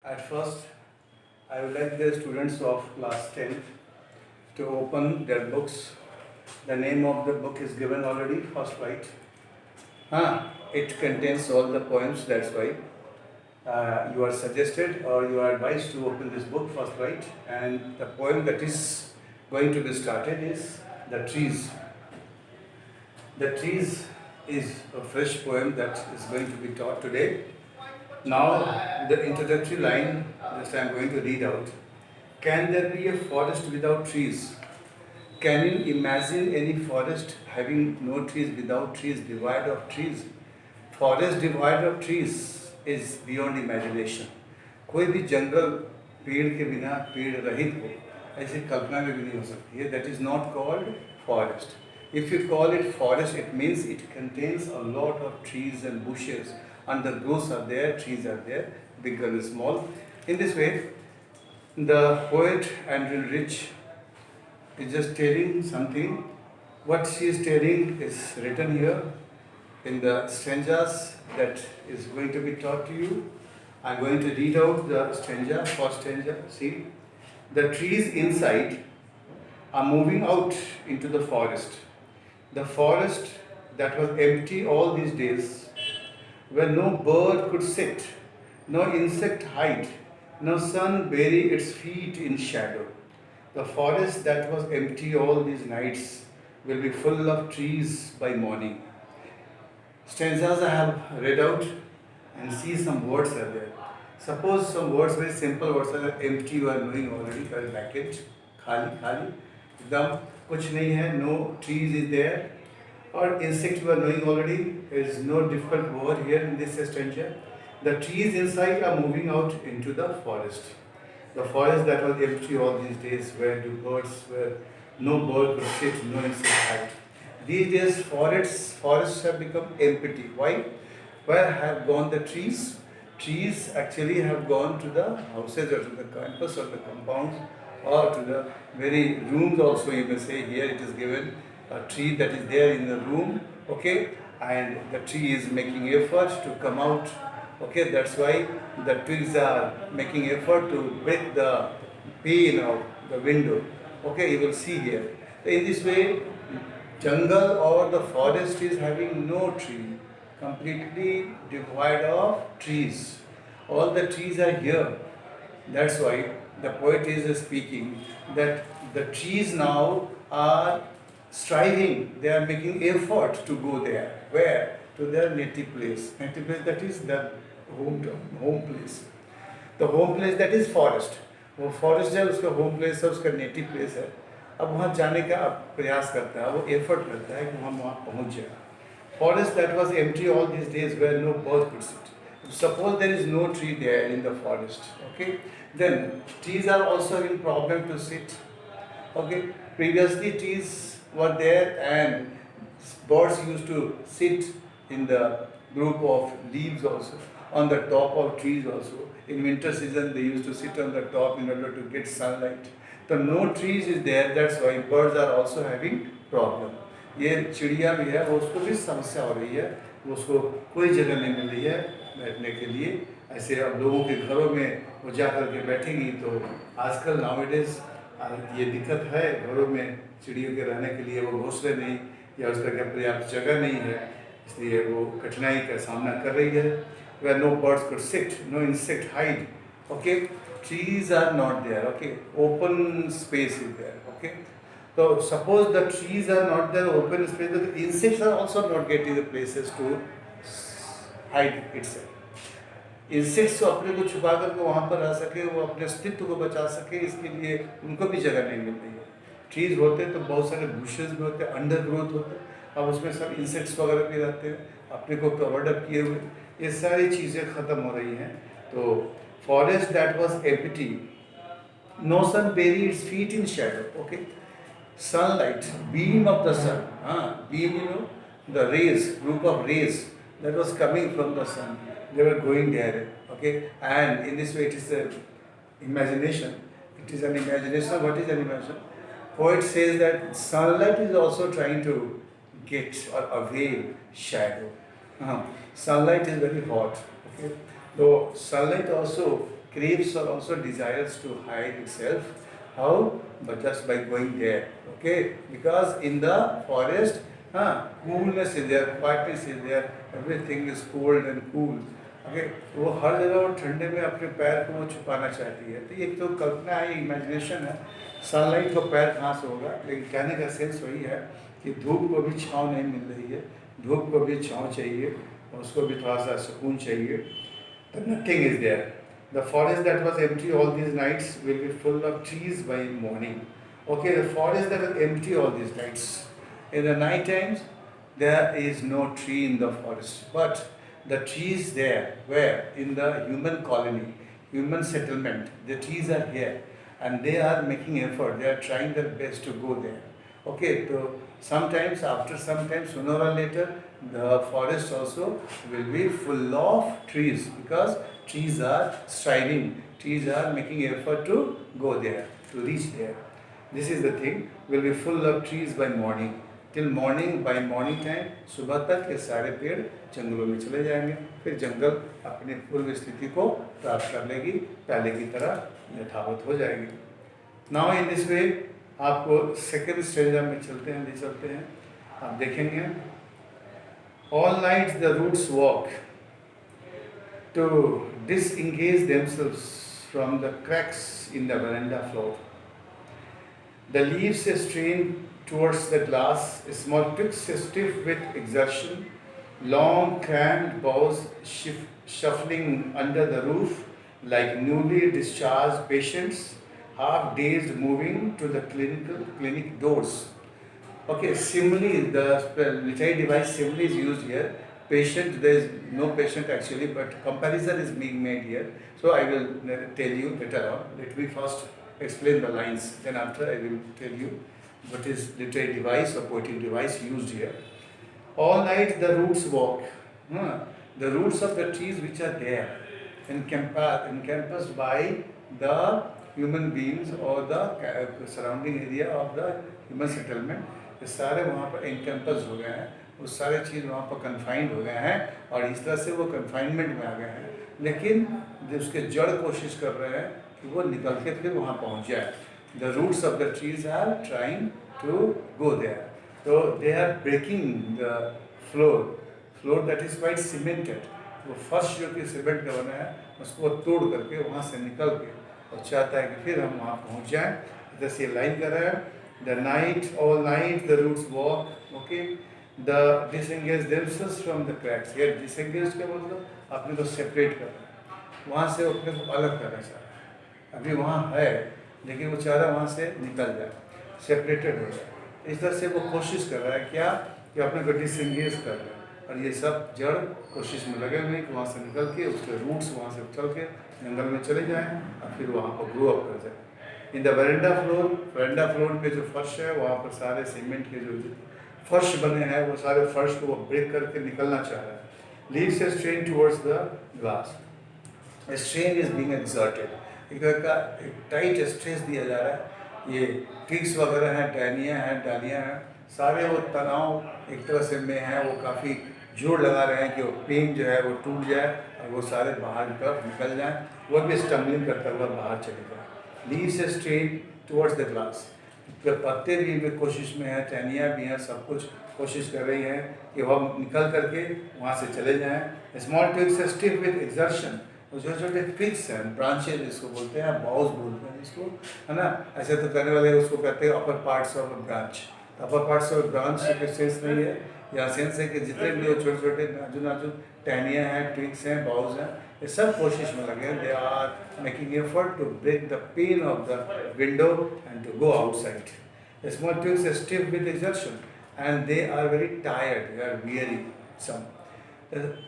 At first, I would like the students of class 10 to open their books. The name of the book is given already, first right? It contains all the poems, that's why. You are suggested or you are advised to open this book first right, and the poem that is going to be started is The Trees. The Trees is a fresh poem that is going to be taught today. Now, the introductory line, just I am going to read out. Can there be a forest without trees? Can you imagine any forest having no trees, without trees, devoid of trees? Forest devoid of trees is beyond imagination. कोई भी जंगल पेड़ के बिना पेड़ रहित हो ऐसी कल्पना में भी नहीं हो सकती है. That is not called forest. If you call it forest, it means it contains a lot of trees and bushes. Undergrowths are there, trees are there, big and small. In this way, the poet Andrew Rich is just telling something. What she is telling is written here in the stanzas that is going to be taught to you. I am going to read out the stanza, first stanza. See, the trees inside are moving out into the forest. The forest that was empty all these days, where no bird could sit, no insect hide, no sun bury its feet in shadow. The forest that was empty all these nights will be full of trees by morning. Stanzas I have read out and see some words are there. Suppose some words, very simple words are empty, you are knowing already, for bracket, khali, khali, ekdam kuch nahi hai, no trees is there. Or insect you are knowing already, there is no difficult word here in this stanza. The trees inside are moving out into the forest. The forest that was empty all these days, where the birds were, no bird could sit, no insect hide. These days forests have become empty. Why? Where have gone the trees? Trees actually have gone to the houses or to the campus or the compounds or to the very rooms also. You may say here it is given a tree that is there in the room, okay, and the tree is making effort to come out, okay. That's why the twigs are making effort to break the pane of the window, okay. You will see here. In this way, jungle or the forest is having no tree, completely devoid of trees. All the trees are here. That's why the poet is speaking that the trees now are striving, they are making effort to go there. Where? To their native place. Native place, that is the home place. The home place, that is forest. वो forest है, उसका home place है, उसका native place है. अब वहाँ जाने का प्रयास करता है, वो एफर्ट करता है कि हम वहाँ पहुँच जाए. Forest that was empty all these days, where no bird could sit. Suppose there is no tree there in the forest, okay, then trees are also having problem to sit, okay. Previously trees were there and birds used to sit in the group of leaves also, on the top of trees also. In winter season they used to sit on the top in order to get sunlight. So no trees is there, that's why birds are also having problem. ये चिड़िया भी है, वो उसको भी समस्या हो रही है, उसको कोई जगह नहीं मिल रही है बैठने के लिए. ऐसे अब लोगों के घरों में वो जा कर के बैठेंगी तो आजकल नाउअडेज ये दिक्कत है, घरों में चिड़ियों के रहने के लिए वो घोंसले नहीं या उसका क्या पर्याप्त जगह नहीं है, इसलिए वो कठिनाई का सामना कर रही है. Where no birds could sit, no insect hide, okay. Trees are not there, okay. Open space is there, okay. So suppose the trees are not there, open space, the insects are also not getting the places to hide itself. Insects अपने को छुपा करके वहाँ पर रह सके, वो अपने अस्तित्व को बचा सके, इसके लिए उनको भी जगह नहीं मिल रही है. ट्रीज होते तो बहुत सारे बुशेज भी होते, अंडर ग्रोथ होते, अब उसमें सब इंसेक्ट्स वगैरह भी रहते हैं, अपने को कवर्ड अप किए हुए. ये सारी चीज़ें ख़त्म हो रही हैं. तो forest that was empty, no sun bury its feet in shadow, okay. Sunlight, beam of the sun, beam, the rays, group of rays that was coming from the sun, they were going there, okay. And in this way it is an imagination. It is an imagination. What is an imagination? Poet says that sunlight is also trying to get or avail shadow. Sunlight is very hot, okay. So sunlight also craves or also desires to hide itself. How? But just by going there. Okay? Because in the forest, coolness is there, quietness is there, everything is cold and cool. Okay वो हर जगह वो ठंडे में अपने पैर को वो छुपाना चाहती है। तो ये तो कल्पना है, इमेजिनेशन है। सनलाइट को पैर कहाँ से होगा? लेकिन कहने का सेंस वही है कि धूप को भी छाँव नहीं मिल रही है, धूप को भी छाँव चाहिए, उसको भी थोड़ा सा सुकून चाहिए। तो nothing is there. The forest that was empty all these nights will be full of trees by morning. Okay, the forest that was empty all these nights, in the night times there is no tree in the forest, but the trees there where in the human colony, human settlement, the trees are here and they are making effort, they are trying their best to go there. Okay, so sometimes after some time, sooner or later, the forest also will be full of trees, because trees are striving, trees are making effort to go there, to reach there. This is the thing, will be full of trees by morning. Till morning, by morning time, सुबह तक ये सारे पेड़ जंगलों में चले जाएंगे, फिर जंगल अपनी पूर्व स्थिति को प्राप्त कर लेगी, पहले की तरह यथावत हो जाएगी। नाउ इन दिस वे आपको सेकेंड स्टेज में चलते हैं, ले चलते हैं। आप देखेंगे all night the roots walk to disengage themselves from the cracks in the veranda floor. The leaves strain towards the glass, small twigs stiff with exertion, long cramped boughs shuffling under the roof like newly discharged patients, half dazed moving to the clinic doors. Okay, simile, the literary device simile is used here. Patient, there is no patient actually, but comparison is being made here. So I will tell you later on. Let me first explain the lines, then after I will tell you what is literary device or poetic device used here. All night the roots walk. The roots of the trees which are there encompassed by the human beings or the surrounding area of the human settlement, ये सारे वहाँ पर encompass हो गए हैं, वो सारे चीज़ वहाँ पर confined हो गए हैं और इस तरह से वो confinement में आ गए हैं। लेकिन जो उसके जड़ कोशिश कर रहे हैं कि वो निकल के फिर वहाँ पहुँच जाए। The roots of the trees are trying to go there. So they are breaking the floor that is quite cemented. वो फर्श जो कि सीमेंट का बना है उसको तोड़ करके वहाँ से निकल के और चाहता है कि फिर हम वहाँ पहुँच जाएं। जैसे ये लाइन कर रहा है, the night, all night the roots walk, okay, the disengage themselves from the cracks. Here disengage का मतलब अपने को सेपरेट करना, वहाँ से अपने को अलग करना चाह रहा है। अभी वहाँ है लेकिन वो चाह रहा है वहाँ से निकल जाए, सेपरेटेड हो जाए। इस तरह से वो कोशिश कर रहा है क्या कि अपने को डिसएंगेज कर रहा है, और ये सब जड़ कोशिश में लगे हुए कि वहाँ से निकल के उसके रूट्स वहाँ से चल के जंगल में चले जाएं और फिर वहाँ पर ग्रो अप कर जाए। इन द वेरांडा फ्लोर पे जो फर्श है वहाँ पर सारे सीमेंट के जो फर्श बने हैं वो सारे फर्श को वो ब्रेक करके निकलना चाह रहा है। Leaves a strain towards the glass, a strain is being exerted, एक तरह का एक टाइट स्ट्रेस दिया जा रहा है। ये ट्विग्स वगैरह हैं, टहनियाँ हैं, डालियाँ हैं, सारे वो तनाव एक तरह से में है, वो काफ़ी जोर लगा रहे हैं कि वो पेन जो है वो टूट जाए और वो सारे बाहर की तरफ निकल जाएँ, वो भी स्टम्बलिंग करता हुआ बाहर चले जाए। Leaves a strain towards the glass, पत्ते भी कोशिश में हैं, टहनियाँ भी हैं, सब कुछ कोशिश कर रही हैं कि वह निकल करके वहाँ से चले जाएँ। Small twigs stiff with exertion, वो छोटे छोटे ट्विग्स हैं, ब्रांचेज जिसको बोलते हैं, बाउस बोलते हैं इसको, है ना। ऐसे तो करने वाले उसको कहते हैं upper parts of branch. Upper parts of branch का सेंस नहीं है, या सेंस है कि जितने भी वो छोटे छोटे नाजुक नाजुक टहनियाँ हैं, ट्विग्स हैं, बाउस हैं, ये सब कोशिश में लगे हैं। They are making effort to break the pane of the window and to go outside. Small twigs stiff with exertion and they are very tired, they are weary some.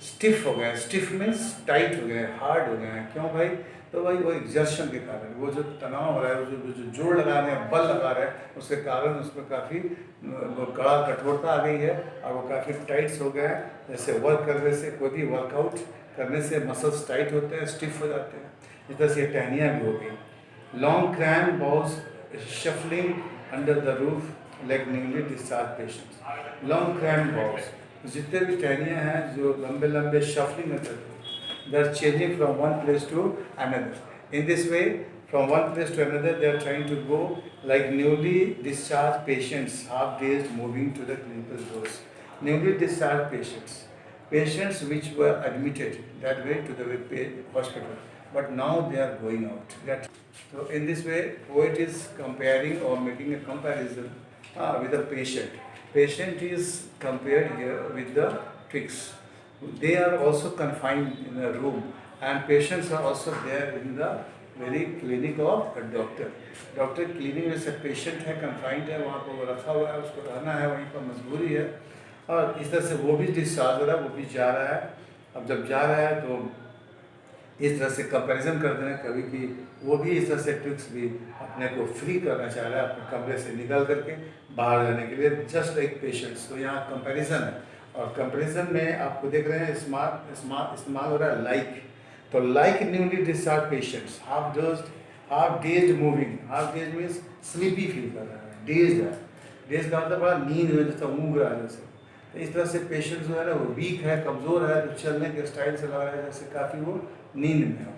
Stiff हो गए, स्टिफ मीन्स टाइट हो गए, hard हो गए हैं। क्यों भाई? तो भाई वो एक्सर्शन के कारण, वो जो तनाव हो रहा है, जो जोड़ लगा रहे हैं, बल लगा रहे हैं, उसके कारण उसमें काफ़ी कड़ा कठोरता आ गई है और वो काफ़ी टाइट्स हो गए हैं। जैसे वर्क करने से, कोई भी वर्कआउट करने से मसल्स टाइट होते हैं, स्टिफ हो जाते हैं, इस तरह से टहनियाँ भी हो गई। Long cramp balls shuffling under the roof like newly discharge patients. Long cramp balls, जितने भी टहनियाँ हैं जो लंबे लंबे शफलिंग में करते हैं, they are changing from one place to another. In this way, from one place to another, they are trying to go like newly discharged patients, half dazed, moving to the clinical doors. Newly discharged patients, patients which were admitted that way to the hospital, but now they are going out. So in this way, poet is comparing or making a comparison with the patient. Patient is compared here with the twigs. They are also confined in a room, and patients are also there in the very clinic of a doctor. Doctor clinic में से patient है, confined है, वहाँ पर वो रखा हुआ है, उसको रहना है, वहीं पर मजबूरी है, और इस तरह से वो भी डिस्चार्ज हो रहा है, वो भी जा रहा है. अब जब जा रहा है तो इस तरह से कंपैरिजन कर देना कभी कि वो भी इस तरह से ट्रिक्स भी अपने को फ्री करना चाह रहा है अपने कमरे से निकल करके बाहर जाने के लिए, जस्ट लाइक पेशेंट्स. तो यहाँ कंपैरिजन है, और कंपैरिजन में आपको देख रहे हैं इस्तेमाल हो रहा है लाइक. तो like newly discharge patients, half days moving. Half days means sleepy feel कर रहा है, डेज है. डेज का मतलब बड़ा नींद में जैसा ऊँग रहा है जैसे. तो इस तरह से पेशेंट जो है ना वो वीक है, कमज़ोर है, तो चलने के स्टाइल से लग रहा है जैसे काफ़ी वो नींद में हो.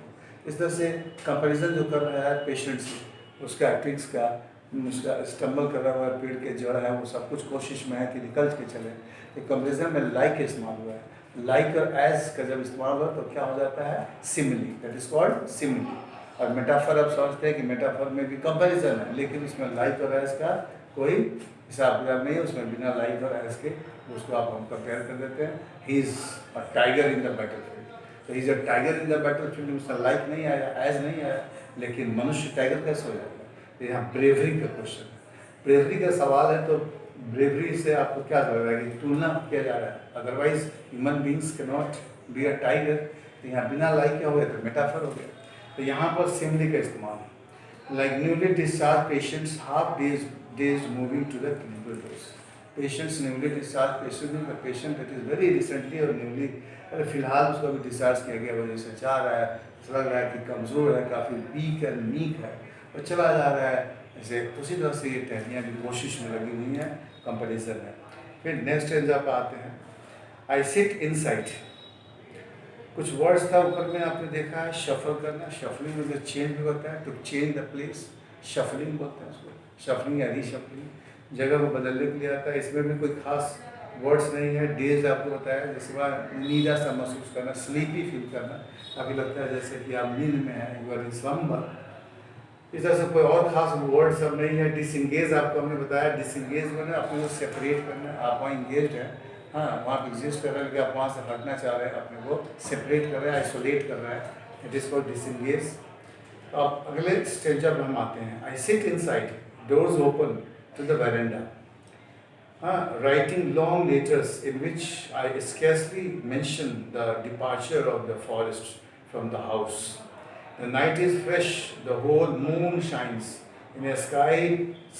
इस तरह से कंपैरिजन जो कर रहा है पेशेंट से, उसका ट्रिक्स का, उसका स्टम्बल कर रहा हुआ है, पेड़ के जड़ है, वो सब कुछ कोशिश में है कि निकल के चले. तो कंपैरिजन में लाइक इस्तेमाल हुआ है. लाइक और एज का जब इस्तेमाल हुआ तो क्या हो जाता है, simile. That is called simile. और मेटाफर आप समझते हैं कि मेटाफर में भी कंपैरिजन है, लेकिन उसमें लाइक और एज का कोई हिसाब किताब नहीं है. उसमें बिना लाइक और एज के उसको आप हम कंपेयर कर देते हैं. He is a tiger in the battlefield. तो is a tiger in the battlefield में उसका लाइक नहीं आया, एज नहीं आया, लेकिन मनुष्य टाइगर कैसे हो जाएगा. तो यहाँ ब्रेवरी का क्वेश्चन है, ब्रेवरी का सवाल है. तो ब्रेवरी से आपको क्या लग रहा है कि तुलना किया जा रहा है. अदरवाइज ह्यूमन बींग्स के नॉट बी अ टाइगर. तो यहाँ बिना लाइक के हो गया तो मेटाफर हो गया. तो यहाँ पर सिमिली का इस्तेमाल है. Like newly discharge patients, half days moving to the clinical doors. Patients newly discharge patient में patient that is very recently और न्यूली, अरे फिलहाल उसको भी डिस्चार्ज किया गया, वजह से जा रहा है, लग रहा है कि कमज़ोर है, काफ़ी वीक है, मीक है, और चला जा रहा है ऐसे. उसी तरह से ये टहनियाँ भी कोशिश में लगी हुई हैं, कंपैरिजन है. फिर नेक्स्ट स्टेंजा पर आते हैं. I sit inside. कुछ वर्ड्स था ऊपर में आपने देखा है, शफल करना. शफलिंग में जो चेंज भी होता है, to change the place, shuffling बोलते हैं उसको. शफलिंग या रीशफलिंग, जगह को बदलने के लिए आता है. इसमें भी कोई खास वर्ड्स नहीं है. डेज आपको बताया, जैसे वह नींदा सा महसूस करना, स्लीपी फील करना, अभी लगता है जैसे कि आप नींद में हैं, यू आर इन स्लम्बर. इस तरह से कोई और खास वर्ड सब नहीं है. डिसंगेज आपको हमने बताया, डिसंगेज में अपने को सेपरेट करना. आप वहाँ इंगेज हैं, हाँ, वहाँ पर एग्जिस्ट कर रहे हैं कि आप वहाँ से हटना चाह रहे हैं, अपने को सेपरेट कर रहे हैं, आइसोलेट कर रहे हैं. It is called disengage. अब अगले स्टेज पर हम आते हैं. I sit inside, doors open to the veranda. Writing long letters in which I scarcely mention the departure of the forest from the house. The night is fresh, the whole moon shines. In a sky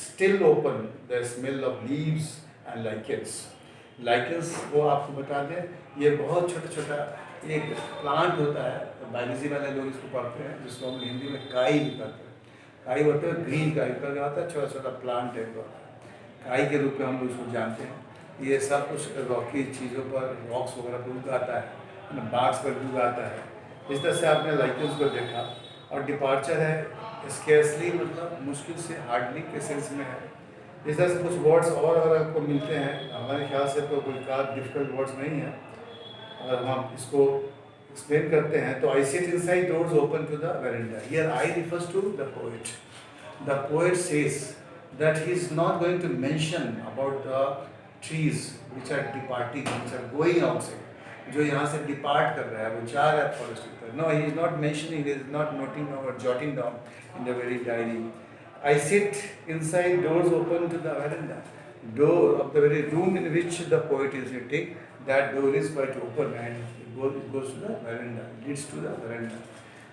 still open, the smell of leaves and lichens. Lichens वो आपको बता दें, ये बहुत छोटा छोटा एक plant होता है. बायोलॉजी वाले लोग इसको पढ़ते हैं, जिसको हम हिंदी में काई भी कहते हैं. काई बोलते हैं, ग्रीन काई का क्या होता है, छोटा छोटा प्लांट टाइप का. काई के रूप में हम लोग इसको जानते हैं. ये सब कुछ रॉकी चीज़ों पर, रॉक्स वगैरह पर उगाता है, बाग्स पर भी उगाता है. इस तरह से आपने लाइकेंस को देखा. और डिपार्चर है, स्केर्सली मतलब मुश्किल से, हार्डली के सेंस में है. इस तरह से कुछ वर्ड्स और अगर आपको मिलते हैं, हमारे ख्याल से तो कोई खास डिफिकल्ट वर्ड्स नहीं है. अगर हम इसको एक्सप्लेन करते हैं तो I sit inside, doors open to the veranda. Here I refers to the poet. The poet says that he is not going to mention about the trees which are departing, which are going outside. जो यहाँ से depart कर रहा है, वो जा रहा है फॉरेस्ट की तरफ. No, he is not mentioning, he is not noting down और jotting down in the very diary. I sit inside, doors open to the veranda. Door of the very room in which the poet is sitting, that door is quite open and it goes to the veranda, leads to the veranda.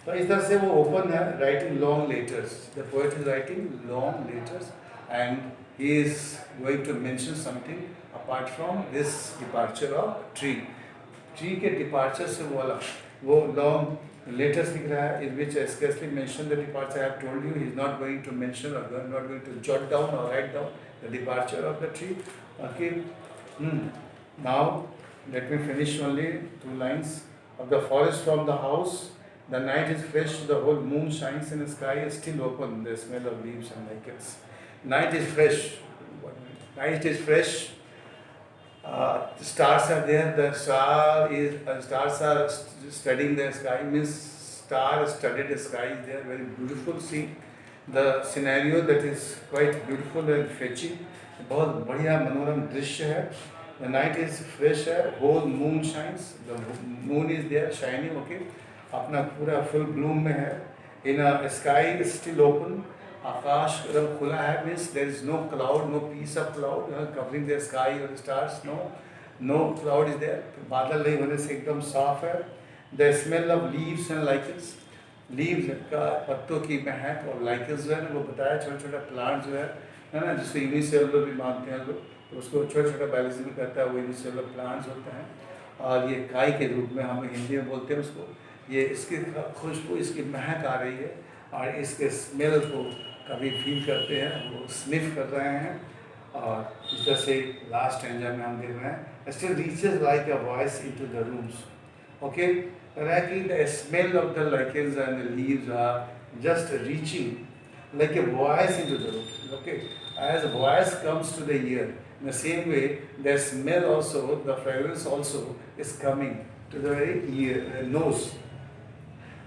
तो इस तरह से वो open है. Writing long letters, the poet is writing long letters and he is going to mention something apart from this departure of tree. Tree के departure से वो long letters लिख रहा है, in which I scarcely mention the departure. I have told you he is not going to mention or not going to jot down or write down the departure of the tree. Okay. Now let me finish only 2 lines. Of the forest from the house, The night is fresh, the whole moon shines and the sky is still open, the smell of leaves and lichens. Night is fresh. Night is fresh. The stars are there. The stars are studying the sky. Means star-studded sky is there. Very beautiful. See the scenario that is quite beautiful and fetching. बहुत बढ़िया मनोरम दृश्य है. The night is fresh है. Whole moon shines. The moon is there shining. Okay. अपना पूरा full bloom में है. In a sky is still open. आकाश एकदम खुला है. Means there is no cloud, no piece of cloud covering the sky or the stars. No cloud is there. बादल नहीं होने से एकदम साफ है. The smell of leaves and lichens. Leaves का पत्तों की महक और लाइकन्स जो है ना वो बताया. छोटा छोटा प्लांट जो है ना, जिसको यूनिसेलुलर भी मानते हैं लोग, तो उसको छोटा छोटा बायोलॉजी में करता है, वो यूनिसेलुलर प्लांट्स होते हैं. और ये काई के रूप में हम हिंदी में बोलते हैं उसको. ये इसकी खुशबू, इसकी महक आ रही है और इसके स्मेल को कभी फील करते हैं, वो स्निफ कर रहे हैं. और इस तरह से लास्ट एंजॉय में हम देख रहे हैं. Still reaches like a voice into the rooms. Okay, the smell of the lichens and the leaves are just reaching like a voice into the room. Okay, as a voice comes to the ear, in the same way, the smell also, the fragrance also is coming to the very ear, nose.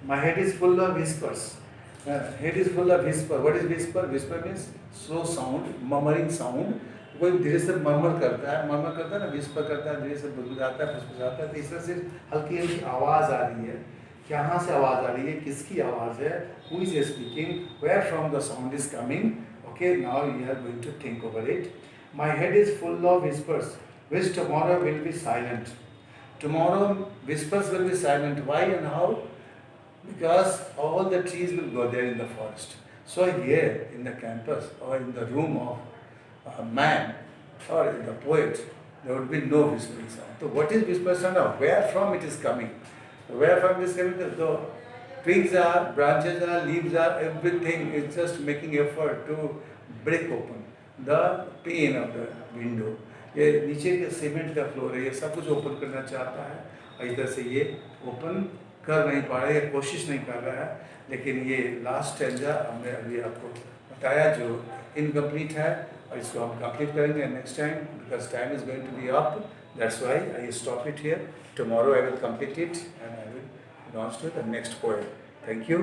My head is full of whispers. Head is full of whisper. What is whisper? Whisper means slow sound, murmuring sound. कोई धीरे से मरमर करता है ना, whisper करता है, धीरे से बुदबुदाता है, फुसफुसाता है. तो इस तरह से हल्की हल्की आवाज़ आ रही है. कहाँ से आवाज़ आ रही है, किसकी आवाज़ है, who is speaking, where from the sound is coming. Okay, now you are going to think over it. My head is full of whispers which tomorrow will be silent. Tomorrow whispers will be silent. Why and how? Because all the trees will go there in the forest. So here in the campus or in the room of a man or in the poet, there would be no whispering sound. So what is whisper sound? Where from it is coming? Where from it is coming? The twigs are, branches are, leaves are, everything is just making effort to break open the pane of the window. ये नीचे के cement का floor है, ये सब कुछ open करना चाहता है और इधर से ये ओपन कर नहीं पा रहा है, कोशिश नहीं कर रहा है. लेकिन ये लास्ट स्टैंजा हमने अभी आपको बताया जो इनकम्प्लीट है, और इसको हम कंप्लीट करेंगे next time, because time is going to be up. That's why I stop it here. Tomorrow I will complete it and I will launch to the next poem. Thank you.